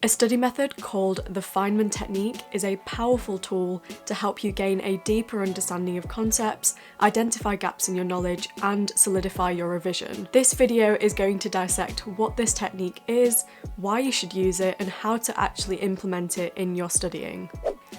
A study method called the Feynman Technique is a powerful tool to help you gain a deeper understanding of concepts, identify gaps in your knowledge, and solidify your revision. This video is going to dissect what this technique is, why you should use it, and how to actually implement it in your studying.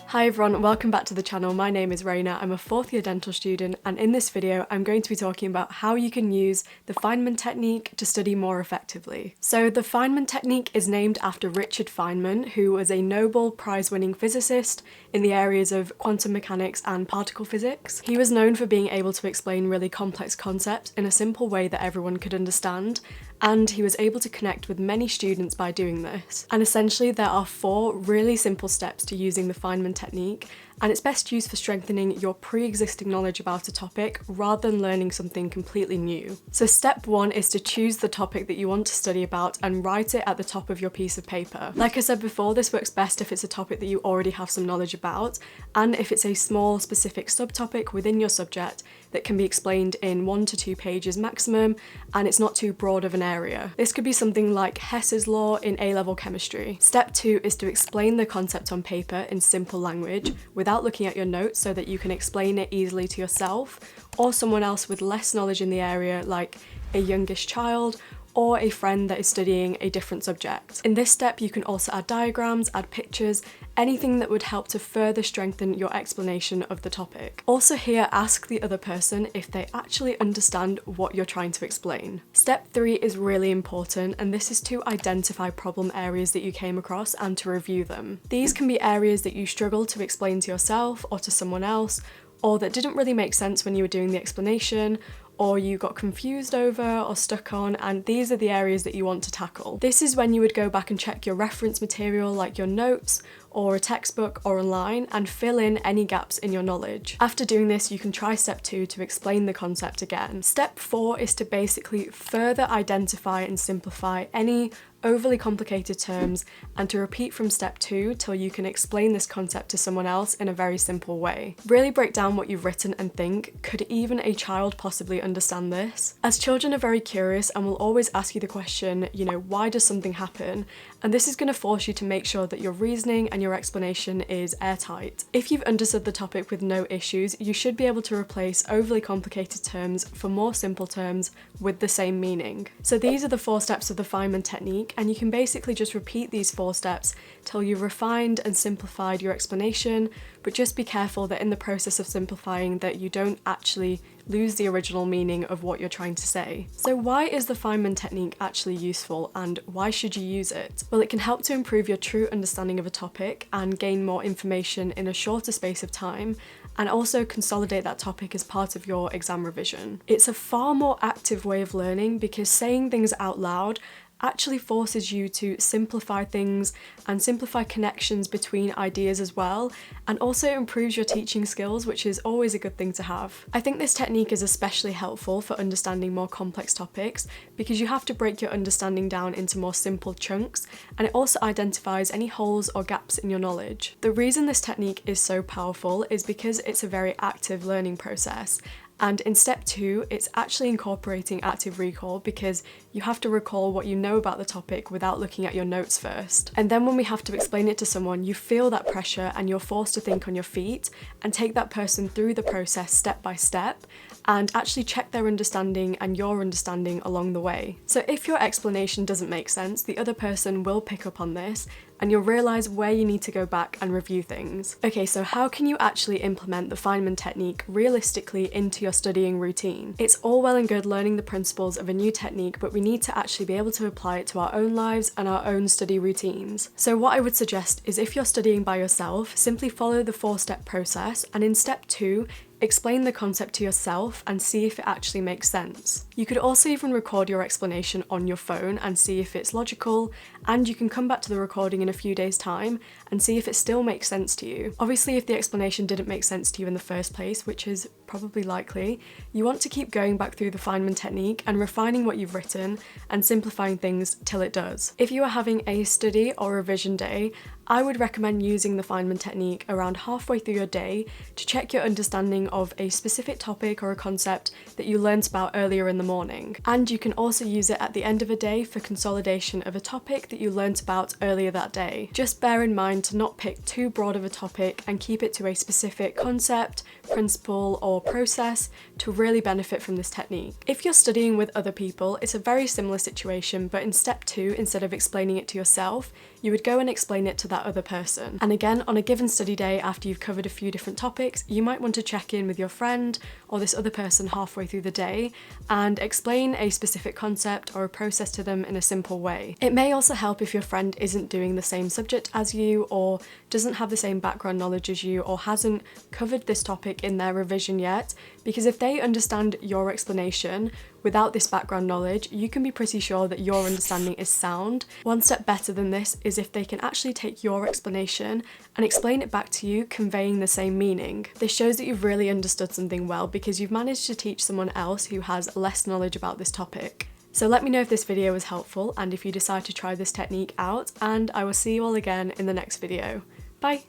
Hi everyone, welcome back to the channel. My name is Raina. I'm a fourth year dental student, and in this video I'm going to be talking about how you can use the Feynman Technique to study more effectively. So the Feynman Technique is named after Richard Feynman, who was a Nobel Prize-winning physicist in the areas of quantum mechanics and particle physics. He was known for being able to explain really complex concepts in a simple way that everyone could understand, and he was able to connect with many students by doing this. And essentially there are 4 really simple steps to using the Feynman Technique, and it's best used for strengthening your pre-existing knowledge about a topic rather than learning something completely new. So step 1 is to choose the topic that you want to study about and write it at the top of your piece of paper. Like I said before, this works best if it's a topic that you already have some knowledge about, and if it's a small specific subtopic within your subject that can be explained in 1 to 2 pages maximum, and it's not too broad of an area. This could be something like Hess's law in A-level chemistry. Step 2 is to explain the concept on paper in simple language without looking at your notes, so that you can explain it easily to yourself or someone else with less knowledge in the area, like a youngish child or a friend that is studying a different subject. In this step, you can also add diagrams, add pictures, anything that would help to further strengthen your explanation of the topic. Also here, ask the other person if they actually understand what you're trying to explain. Step 3 is really important, and this is to identify problem areas that you came across and to review them. These can be areas that you struggle to explain to yourself or to someone else, or that didn't really make sense when you were doing the explanation, or you got confused over or stuck on, and these are the areas that you want to tackle. This is when you would go back and check your reference material, like your notes or a textbook or online, and fill in any gaps in your knowledge. After doing this, you can try step 2 to explain the concept again. Step 4 is to basically further identify and simplify any overly complicated terms, and to repeat from step 2 till you can explain this concept to someone else in a very simple way. Really break down what you've written and think, could even a child possibly understand this? As children are very curious and will always ask you the question, why does something happen? And this is going to force you to make sure that your reasoning and your explanation is airtight. If you've understood the topic with no issues, you should be able to replace overly complicated terms for more simple terms with the same meaning. So these are the 4 steps of the Feynman Technique, and you can basically just repeat these 4 steps till you've refined and simplified your explanation, but just be careful that in the process of simplifying that you don't actually lose the original meaning of what you're trying to say. So why is the Feynman Technique actually useful, and why should you use it? Well, it can help to improve your true understanding of a topic and gain more information in a shorter space of time, and also consolidate that topic as part of your exam revision. It's a far more active way of learning because saying things out loud actually forces you to simplify things and simplify connections between ideas as well, and also improves your teaching skills, which is always a good thing to have. I think this technique is especially helpful for understanding more complex topics because you have to break your understanding down into more simple chunks, and it also identifies any holes or gaps in your knowledge. The reason this technique is so powerful is because it's a very active learning process. And in step 2, it's actually incorporating active recall because you have to recall what you know about the topic without looking at your notes first. And then when we have to explain it to someone, you feel that pressure and you're forced to think on your feet and take that person through the process step by step and actually check their understanding and your understanding along the way. So if your explanation doesn't make sense, the other person will pick up on this, and you'll realise where you need to go back and review things. Okay, so how can you actually implement the Feynman Technique realistically into your studying routine? It's all well and good learning the principles of a new technique, but we need to actually be able to apply it to our own lives and our own study routines. So what I would suggest is, if you're studying by yourself, simply follow the 4-step process, and in step 2, explain the concept to yourself and see if it actually makes sense. You could also even record your explanation on your phone and see if it's logical, and you can come back to the recording in a few days' time and see if it still makes sense to you. Obviously, if the explanation didn't make sense to you in the first place, which is probably likely, you want to keep going back through the Feynman technique and refining what you've written and simplifying things till it does. If you are having a study or revision day, I would recommend using the Feynman technique around halfway through your day to check your understanding of a specific topic or a concept that you learnt about earlier in the morning. And you can also use it at the end of a day for consolidation of a topic that you learnt about earlier that day. Just bear in mind to not pick too broad of a topic and keep it to a specific concept, principle, or process to really benefit from this technique. If you're studying with other people, it's a very similar situation, but in step 2, instead of explaining it to yourself, you would go and explain it to that other person. And again, on a given study day, after you've covered a few different topics, you might want to check in with your friend or this other person halfway through the day and explain a specific concept or a process to them in a simple way. It may also help if your friend isn't doing the same subject as you, or doesn't have the same background knowledge as you, or hasn't covered this topic in their revision yet, because if they understand your explanation without this background knowledge, you can be pretty sure that your understanding is sound. One step better than this is if they can actually take your explanation and explain it back to you, conveying the same meaning. This shows that you've really understood something well because you've managed to teach someone else who has less knowledge about this topic. So let me know if this video was helpful and if you decide to try this technique out, and I will see you all again in the next video. Bye!